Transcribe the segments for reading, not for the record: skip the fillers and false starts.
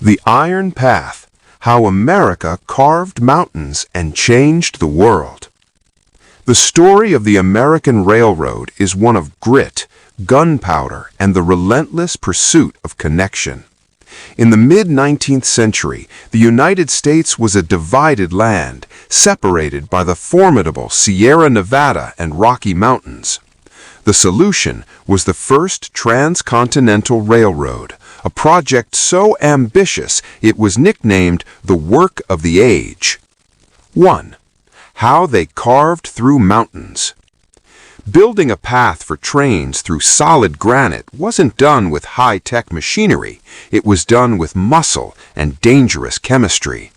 The Iron Path: How America Carved Mountains and Changed the World. The story of the American Railroad is one of grit, gunpowder, and the relentless pursuit of connection. In the mid-19th century, the United States was a divided land, separated by the formidable Sierra Nevada and Rocky Mountains. The solution was the first transcontinental railroad, a project so ambitious it was nicknamed the Work of the Age. 1. How they carved through mountains. Building a path for trains through solid granite wasn't done with high-tech machinery. It was done with muscle and dangerous chemistry.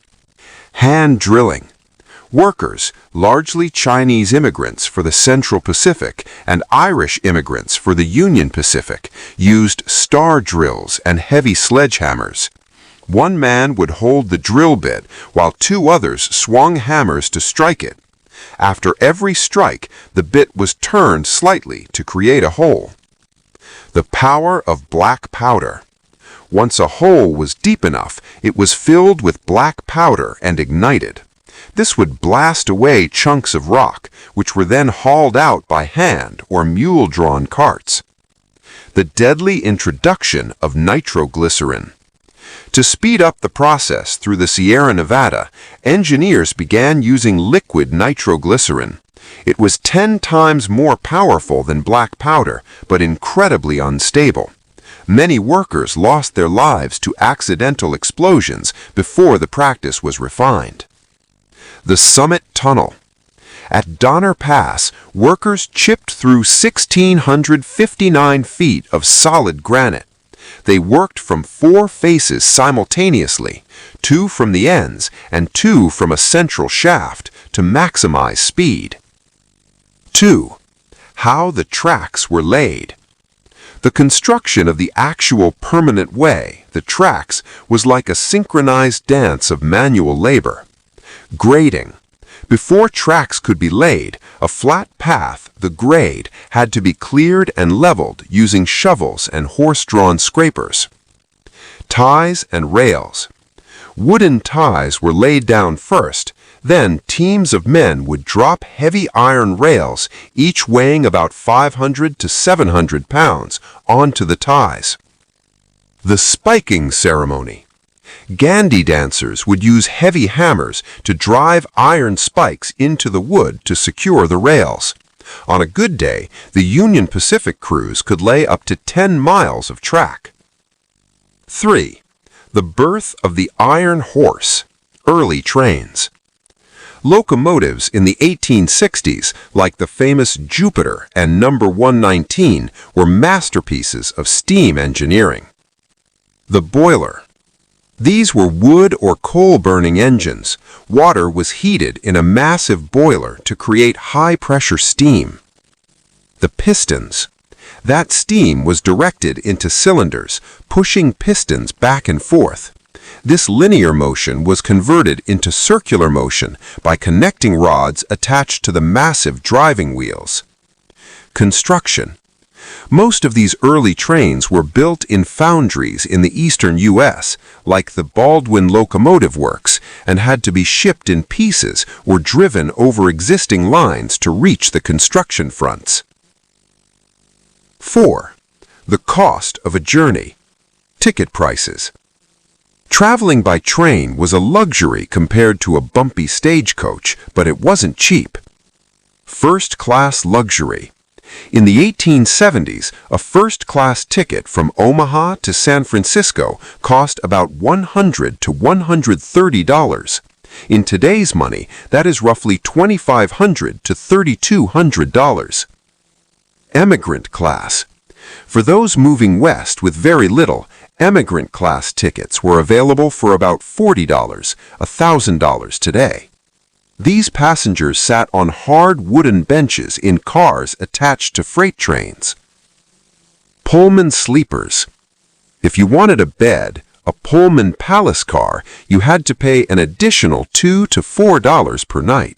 Hand drilling. Workers, largely Chinese immigrants for the Central Pacific and Irish immigrants for the Union Pacific, used star drills and heavy sledgehammers. One man would hold the drill bit while two others swung hammers to strike it. After every strike, the bit was turned slightly to create a hole. The power of black powder. Once a hole was deep enough, it was filled with black powder and ignited. This would blast away chunks of rock, which were then hauled out by hand or mule-drawn carts. The deadly introduction of nitroglycerin. To speed up the process through the Sierra Nevada, engineers began using liquid nitroglycerin. It was 10 times more powerful than black powder, but incredibly unstable. Many workers lost their lives to accidental explosions before the practice was refined. The Summit Tunnel. At Donner Pass, workers chipped through 1,659 feet of solid granite. They worked from 4 faces simultaneously, 2 from the ends and 2 from a central shaft, to maximize speed. 2. How the tracks were laid. The construction of the actual permanent way, the tracks, was like a synchronized dance of manual labor. Grading. Before tracks could be laid, a flat path, the grade, had to be cleared and leveled using shovels and horse-drawn scrapers. Ties and rails. Wooden ties were laid down first, then teams of men would drop heavy iron rails, each weighing about 500 to 700 pounds, onto the ties. The spiking ceremony. Gandhi dancers would use heavy hammers to drive iron spikes into the wood to secure the rails. On a good day, the Union Pacific crews could lay up to 10 miles of track. 3. The birth of the iron horse. Early trains. Locomotives in the 1860s, like the famous Jupiter and number 119, were masterpieces of steam engineering. The boiler. These were wood or coal-burning engines. Water was heated in a massive boiler to create high-pressure steam. The pistons. That steam was directed into cylinders, pushing pistons back and forth. This linear motion was converted into circular motion by connecting rods attached to the massive driving wheels. Construction. Most of these early trains were built in foundries in the eastern U.S., like the Baldwin Locomotive Works, and had to be shipped in pieces or driven over existing lines to reach the construction fronts. 4. The cost of a journey. Ticket prices. Traveling by train was a luxury compared to a bumpy stagecoach, but it wasn't cheap. First-class luxury. In the 1870s, a first-class ticket from Omaha to San Francisco cost about $100 to $130. In today's money, that is roughly $2,500 to $3,200. Emigrant class. For those moving west with very little, emigrant class tickets were available for about $40, $1,000 today. These passengers sat on hard wooden benches in cars attached to freight trains. Pullman sleepers. If you wanted a bed, a Pullman Palace car, you had to pay an additional $2 to $4 per night.